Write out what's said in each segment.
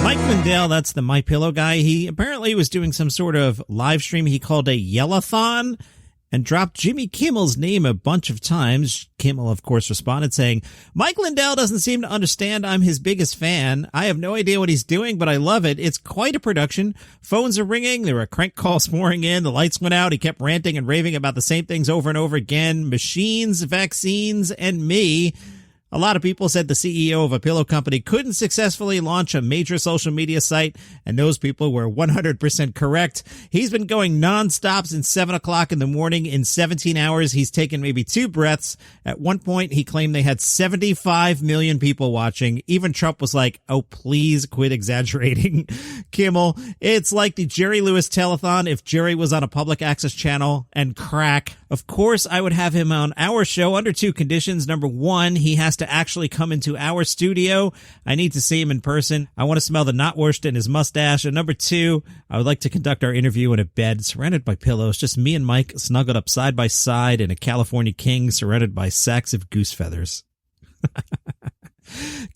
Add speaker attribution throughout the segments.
Speaker 1: Mike Lindell, that's the MyPillow guy. He apparently was doing some sort of live stream he called a Yellathon and dropped Jimmy Kimmel's name a bunch of times. Kimmel, of course, responded saying, Mike Lindell doesn't seem to understand I'm his biggest fan. I have no idea what he's doing, but I love it. It's quite a production. Phones are ringing. There were crank calls pouring in. The lights went out. He kept ranting and raving about the same things over and over again. Machines, vaccines, and me. A lot of people said the CEO of a pillow company couldn't successfully launch a major social media site, and those people were 100% correct. He's been going nonstop since 7 o'clock in the morning. In 17 hours, he's taken maybe 2 breaths. At one point, he claimed they had 75 million people watching. Even Trump was like, oh, please quit exaggerating. Kimmel, it's like the Jerry Lewis telethon if Jerry was on a public access channel and crack. Of course, I would have him on our show under 2 conditions. Number 1, he has to actually come into our studio. I need to see him in person. I want to smell the knotwurst in his mustache. And number 2, I would like to conduct our interview in a bed surrounded by pillows, just me and Mike snuggled up side by side in a California king surrounded by sacks of goose feathers.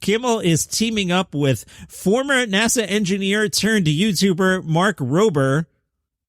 Speaker 1: Kimmel is teaming up with former NASA engineer turned YouTuber Mark Rober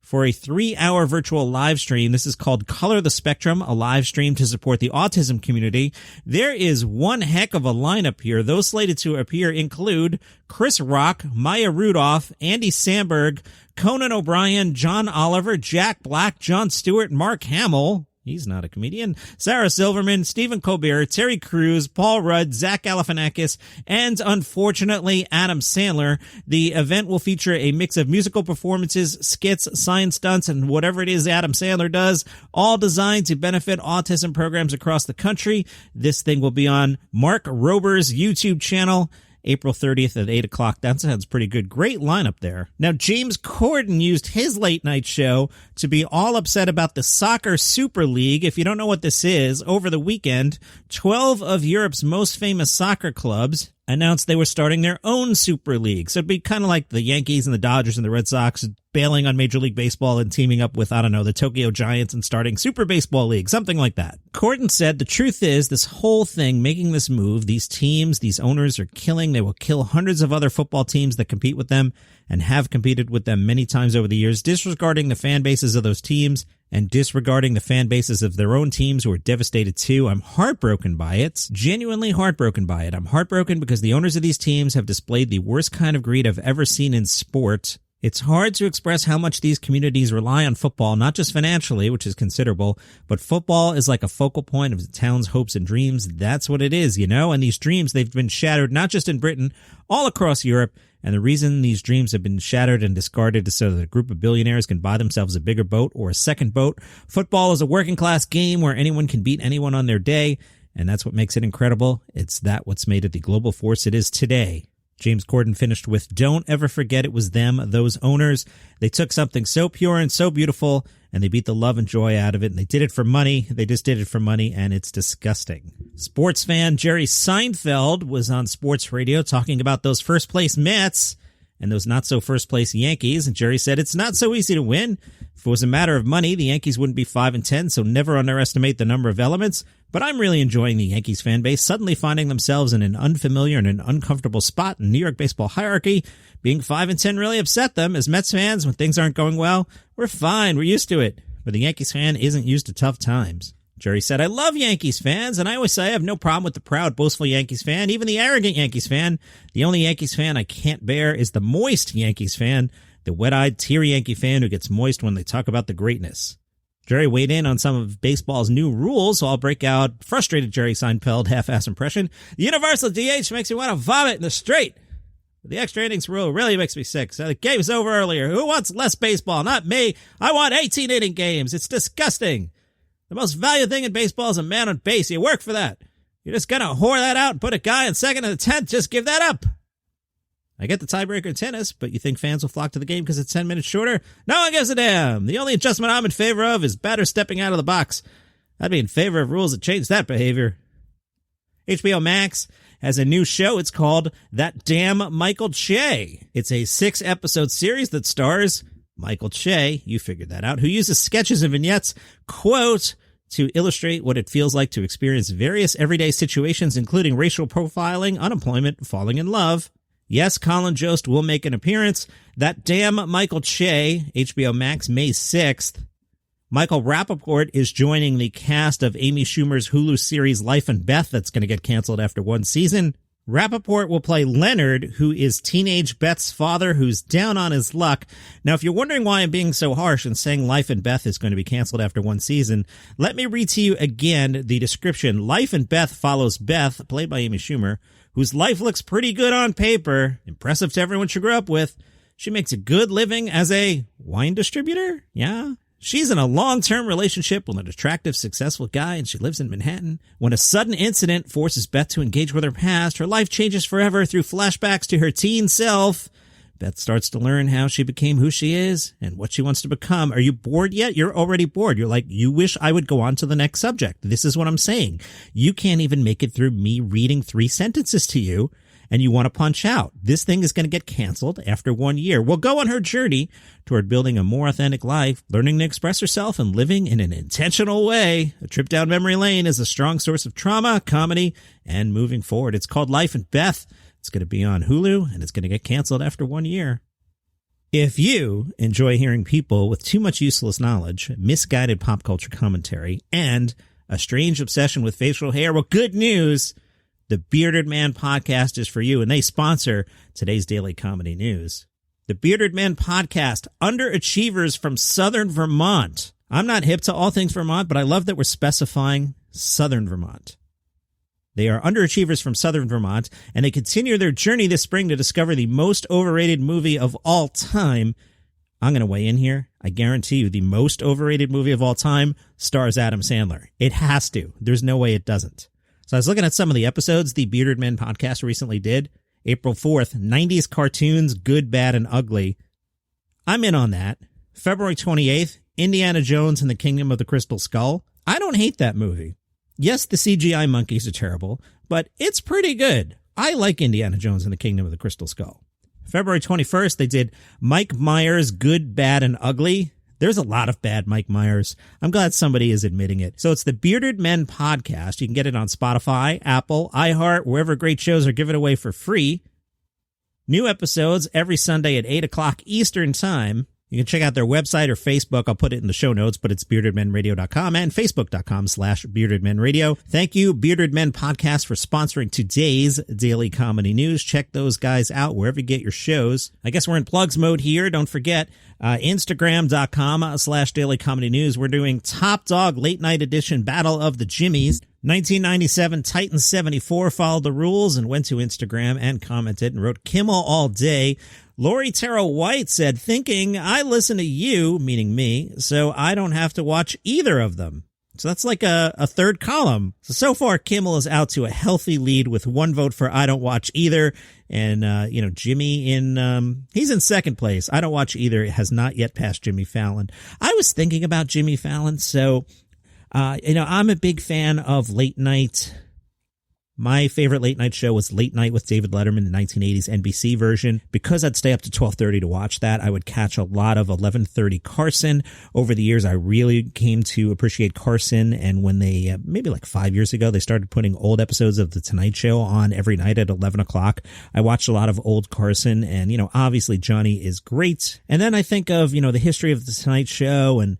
Speaker 1: for a 3-hour virtual live stream. This is called Color the Spectrum, a live stream to support the autism community. There is one heck of a lineup here. Those slated to appear include Chris Rock, Maya Rudolph, Andy Samberg, Conan O'Brien, John Oliver, Jack Black, Jon Stewart, Mark Hamill. He's not a comedian. Sarah Silverman, Stephen Colbert, Terry Crews, Paul Rudd, Zach Galifianakis, and unfortunately, Adam Sandler. The event will feature a mix of musical performances, skits, science stunts, and whatever it is Adam Sandler does, all designed to benefit autism programs across the country. This thing will be on Mark Rober's YouTube channel, April 30th at 8 o'clock. That sounds pretty good. Great lineup there. Now, James Corden used his late night show to be all upset about the Soccer Super League. If you don't know what this is, over the weekend, 12 of Europe's most famous soccer clubs announced they were starting their own Super League. So it'd be kind of like the Yankees and the Dodgers and the Red Sox bailing on Major League Baseball and teaming up with, I don't know, the Tokyo Giants and starting Super Baseball League, something like that. Corden said the truth is this whole thing, making this move, these teams, these owners are killing. They will kill hundreds of other football teams that compete with them and have competed with them many times over the years, disregarding the fan bases of those teams and disregarding the fan bases of their own teams who are devastated too. I'm heartbroken by it, genuinely heartbroken by it. I'm heartbroken because the owners of these teams have displayed the worst kind of greed I've ever seen in sport. It's hard to express how much these communities rely on football, not just financially, which is considerable, but football is like a focal point of the town's hopes and dreams. That's what it is, you know? And these dreams, they've been shattered not just in Britain, all across Europe. And the reason these dreams have been shattered and discarded is so that a group of billionaires can buy themselves a bigger boat or a second boat. Football is a working class game where anyone can beat anyone on their day. And that's what makes it incredible. It's what's made it the global force it is today. James Corden finished with, don't ever forget it was them, those owners. They took something so pure and so beautiful, and they beat the love and joy out of it, and they did it for money. They just did it for money, and it's disgusting. Sports fan Jerry Seinfeld was on sports radio talking about those first-place Mets and those not-so-first-place Yankees, and Jerry said it's not so easy to win. If it was a matter of money, the Yankees wouldn't be 5-10, so never underestimate the number of elements. But I'm really enjoying the Yankees fan base suddenly finding themselves in an unfamiliar and an uncomfortable spot in New York baseball hierarchy. Being 5-10 really upset them. As Mets fans, when things aren't going well, we're fine, we're used to it. But the Yankees fan isn't used to tough times. Jerry said, I love Yankees fans, and I always say I have no problem with the proud, boastful Yankees fan, even the arrogant Yankees fan. The only Yankees fan I can't bear is the moist Yankees fan, the wet-eyed, teary Yankee fan who gets moist when they talk about the greatness. Jerry weighed in on some of baseball's new rules, so I'll break out frustrated Jerry Seinfeld half-ass impression. The universal DH makes me want to vomit in the straight. The extra innings rule really makes me sick. So the game's over earlier. Who wants less baseball? Not me. I want 18-inning games. It's disgusting. The most valuable thing in baseball is a man on base. You work for that. You're just going to whore that out and put a guy in second and the 10th. Just give that up. I get the tiebreaker in tennis, but you think fans will flock to the game because it's 10 minutes shorter? No one gives a damn. The only adjustment I'm in favor of is batters stepping out of the box. I'd be in favor of rules that change that behavior. HBO Max has a new show. It's called That Damn Michael Che. It's a 6-episode series that stars Michael Che, you figured that out, who uses sketches and vignettes, quote, to illustrate what it feels like to experience various everyday situations, including racial profiling, unemployment, falling in love. Yes, Colin Jost will make an appearance. That damn Michael Che, HBO Max, May 6th. Michael Rappaport is joining the cast of Amy Schumer's Hulu series Life and Beth that's going to get canceled after one season. Rappaport will play Leonard, who is teenage Beth's father who's down on his luck. Now, if you're wondering why I'm being so harsh and saying Life and Beth is going to be canceled after one season, let me read to you again the description. Life and Beth follows Beth, played by Amy Schumer, whose life looks pretty good on paper, impressive to everyone she grew up with. She makes a good living as a wine distributor? Yeah. She's in a long-term relationship with an attractive, successful guy, and she lives in Manhattan. When a sudden incident forces Beth to engage with her past, her life changes forever through flashbacks to her teen self. Beth starts to learn how she became who she is and what she wants to become. Are you bored yet? You're already bored. You're like, you wish I would go on to the next subject. This is what I'm saying. You can't even make it through me reading 3 sentences to you, and you want to punch out. This thing is going to get canceled after 1 year. We'll go on her journey toward building a more authentic life, learning to express herself and living in an intentional way. A trip down memory lane is a strong source of trauma, comedy, and moving forward. It's called Life and Beth. It's going to be on Hulu, and it's going to get canceled after 1 year. If you enjoy hearing people with too much useless knowledge, misguided pop culture commentary, and a strange obsession with facial hair, well, good news. The Bearded Man podcast is for you, and they sponsor today's Daily Comedy News. The Bearded Man podcast, underachievers from Southern Vermont. I'm not hip to all things Vermont, but I love that we're specifying Southern Vermont. They are underachievers from Southern Vermont, and they continue their journey this spring to discover the most overrated movie of all time. I'm going to weigh in here. I guarantee you the most overrated movie of all time stars Adam Sandler. It has to. There's no way it doesn't. So I was looking at some of the episodes the Bearded Men podcast recently did. April 4th, 90s cartoons, good, bad, and ugly. I'm in on that. February 28th, Indiana Jones and the Kingdom of the Crystal Skull. I don't hate that movie. Yes, the CGI monkeys are terrible, but it's pretty good. I like Indiana Jones and the Kingdom of the Crystal Skull. February 21st, they did Mike Myers, Good, Bad, and Ugly. There's a lot of bad Mike Myers. I'm glad somebody is admitting it. So it's the Bearded Men podcast. You can get it on Spotify, Apple, iHeart, wherever great shows are given away for free. New episodes every Sunday at 8 o'clock Eastern Time. You can check out their website or Facebook. I'll put it in the show notes, but it's beardedmenradio.com and facebook.com/beardedmenradio. Thank you, Bearded Men Podcast, for sponsoring today's Daily Comedy News. Check those guys out wherever you get your shows. I guess we're in plugs mode here. Don't forget, Instagram.com/Daily Comedy News. We're doing Top Dog Late Night Edition Battle of the Jimmies. 1997 Titan 74 followed the rules and went to Instagram and commented and wrote Kimmel all day. Lori Terrell White said, thinking I listen to you, meaning me, so I don't have to watch either of them. So that's like a third column. So far, Kimmel is out to a healthy lead with 1 vote for I don't watch either. And, Jimmy he's in second place. I don't watch either. It has not yet passed Jimmy Fallon. I was thinking about Jimmy Fallon. So, I'm a big fan of late night. My favorite late night show was Late Night with David Letterman, the 1980s NBC version. Because I'd stay up to 12:30 to watch that, I would catch a lot of 11:30 Carson. Over the years, I really came to appreciate Carson. And when they, maybe like 5 years ago, they started putting old episodes of The Tonight Show on every night at 11 o'clock. I watched a lot of old Carson, and, obviously Johnny is great. And then I think of, the history of The Tonight Show, and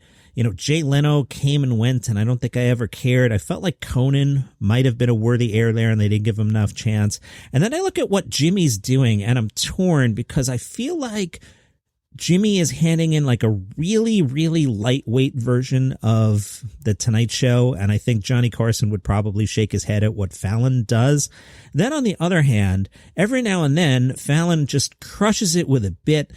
Speaker 1: Jay Leno came and went, and I don't think I ever cared. I felt like Conan might have been a worthy heir there, and they didn't give him enough chance. And then I look at what Jimmy's doing, and I'm torn because I feel like Jimmy is handing in like a really, really lightweight version of The Tonight Show, and I think Johnny Carson would probably shake his head at what Fallon does. Then on the other hand, every now and then, Fallon just crushes it with a bit.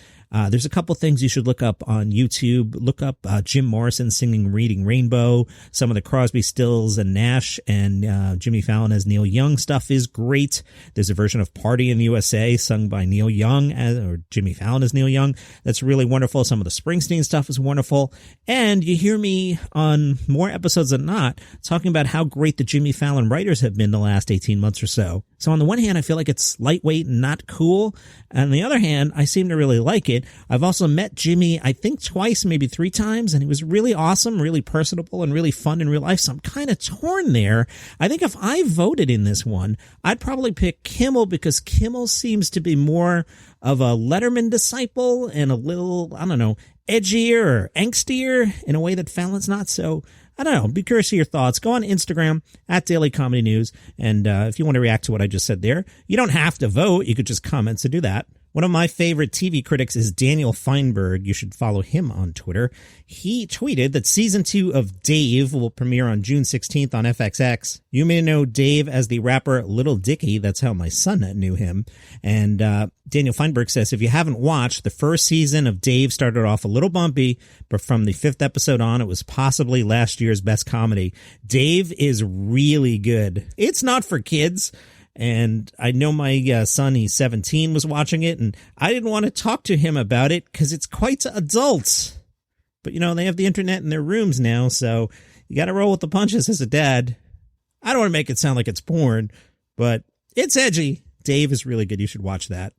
Speaker 1: There's a couple things you should look up on YouTube. Look up Jim Morrison singing Reading Rainbow. Some of the Crosby, Stills, and Nash and Jimmy Fallon as Neil Young stuff is great. There's a version of Party in the USA sung by Neil Young or Jimmy Fallon as Neil Young. That's really wonderful. Some of the Springsteen stuff is wonderful. And you hear me on more episodes than not talking about how great the Jimmy Fallon writers have been the last 18 months or so. So on the one hand, I feel like it's lightweight and not cool. On the other hand, I seem to really like it. it. I've also met Jimmy, I think twice, maybe 3 times, and he was really awesome, really personable, and really fun in real life, so I'm kind of torn there. I think if I voted in this one, I'd probably pick Kimmel, because Kimmel seems to be more of a Letterman disciple and a little, I don't know, edgier or angstier in a way that Fallon's not. So I don't know. Be curious of your thoughts. Go on Instagram at Daily Comedy News. And if you want to react to what I just said there, you don't have to vote. You could just comment, so do that. One of my favorite TV critics is Daniel Feinberg. You should follow him on Twitter. He tweeted that season 2 of Dave will premiere on June 16th on FXX. You may know Dave as the rapper Little Dicky. That's how my son knew him. And Daniel Feinberg says, if you haven't watched, the first season of Dave started off a little bumpy, but from the 5th episode on, it was possibly last year's best comedy. Dave is really good. It's not for kids. And I know my son, he's 17, was watching it, and I didn't want to talk to him about it because it's quite adult. But, you know, they have the internet in their rooms now, so you got to roll with the punches as a dad. I don't want to make it sound like it's porn, but it's edgy. Dave is really good. You should watch that.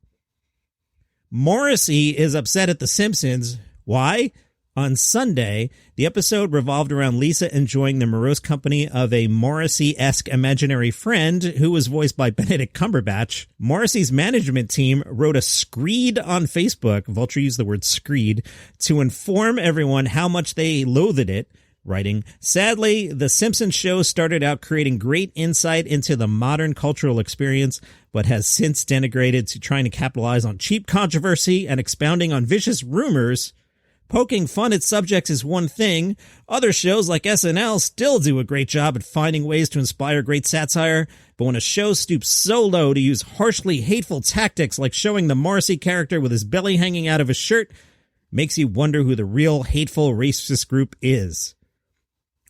Speaker 1: Morrissey is upset at The Simpsons. Why? On Sunday, the episode revolved around Lisa enjoying the morose company of a Morrissey-esque imaginary friend who was voiced by Benedict Cumberbatch. Morrissey's management team wrote a screed on Facebook, Vulture used the word screed, to inform everyone how much they loathed it, writing, sadly, The Simpsons show started out creating great insight into the modern cultural experience, but has since denigrated to trying to capitalize on cheap controversy and expounding on vicious rumors. Poking fun at subjects is one thing. Other shows like SNL still do a great job at finding ways to inspire great satire, but when a show stoops so low to use harshly hateful tactics like showing the Morrissey character with his belly hanging out of his shirt, makes you wonder who the real hateful racist group is.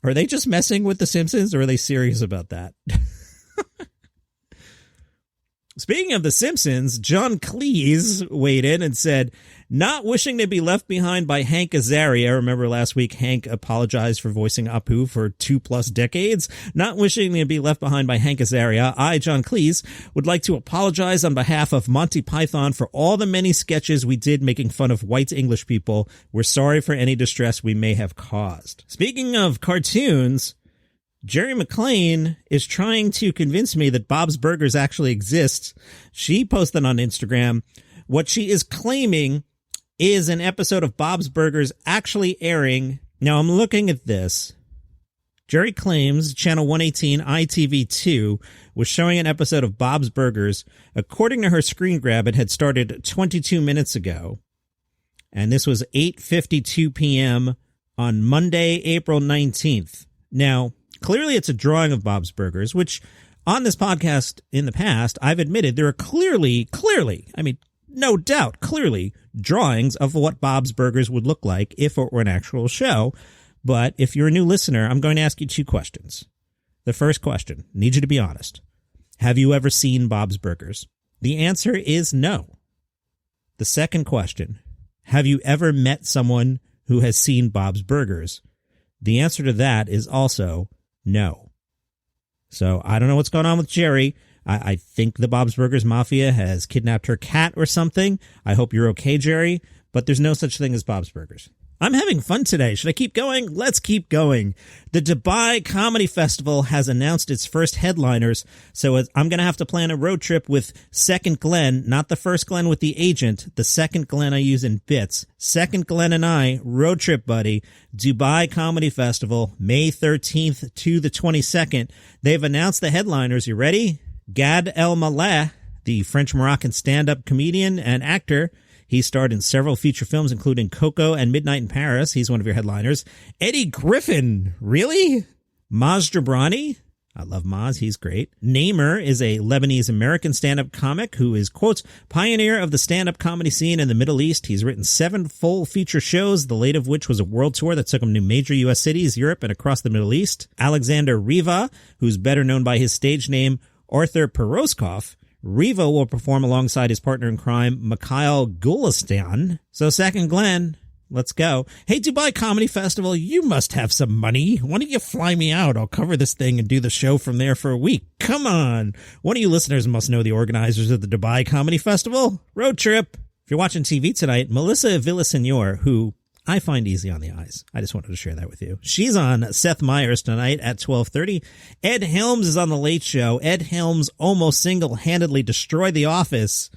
Speaker 1: Are they just messing with The Simpsons, or are they serious about that? Speaking of The Simpsons, John Cleese weighed in and said, not wishing to be left behind by Hank Azaria. Remember last week, Hank apologized for voicing Apu for 2+ decades. Not wishing to be left behind by Hank Azaria, I, John Cleese, would like to apologize on behalf of Monty Python for all the many sketches we did making fun of white English people. We're sorry for any distress we may have caused. Speaking of cartoons, Geri McLean is trying to convince me that Bob's Burgers actually exists. She posted on Instagram what she is claiming is an episode of Bob's Burgers actually airing. Now, I'm looking at this. Geri claims Channel 118 ITV2 was showing an episode of Bob's Burgers. According to her screen grab, it had started 22 minutes ago. And this was 8:52 p.m. on Monday, April 19th. Now, clearly it's a drawing of Bob's Burgers, which on this podcast in the past, I've admitted there are clearly, I mean, no doubt, clearly drawings of what Bob's Burgers would look like if it were an actual show. But if you're a new listener, I'm going to ask you 2 questions. The first question, need you to be honest. Have you ever seen Bob's Burgers? The answer is no. The second question, have you ever met someone who has seen Bob's Burgers? The answer to that is also no. So I don't know what's going on with Geri. I think the Bob's Burgers Mafia has kidnapped her cat or something. I hope you're okay, Geri, but there's no such thing as Bob's Burgers. I'm having fun today. Should I keep going? Let's keep going. The Dubai Comedy Festival has announced its first headliners, so I'm going to have to plan a road trip with Second Glenn, not the first Glenn with the agent, the second Glenn I use in bits. Second Glenn and I, road trip buddy, Dubai Comedy Festival, May 13th to the 22nd. They've announced the headliners. You ready? Gad El-Maleh, the French-Moroccan stand-up comedian and actor. He starred in several feature films, including Coco and Midnight in Paris. He's one of your headliners. Eddie Griffin. Really? Maz Jobrani. I love Maz. He's great. Namer is a Lebanese-American stand-up comic who is, quote, pioneer of the stand-up comedy scene in the Middle East. He's written 7 full feature shows, the late of which was a world tour that took him to major U.S. cities, Europe, and across the Middle East. Alexander Riva, who's better known by his stage name Arthur Peroskov. Riva will perform alongside his partner in crime, Mikhail Gulistan. So Second Glenn, let's go. Hey, Dubai Comedy Festival, you must have some money. Why don't you fly me out? I'll cover this thing and do the show from there for a week. Come on. One of you listeners must know the organizers of the Dubai Comedy Festival. Road trip. If you're watching TV tonight, Melissa Villasenor, who I find easy on the eyes. I just wanted to share that with you. She's on Seth Meyers tonight at 12:30. Ed Helms is on The Late Show. Ed Helms almost single-handedly destroyed The Office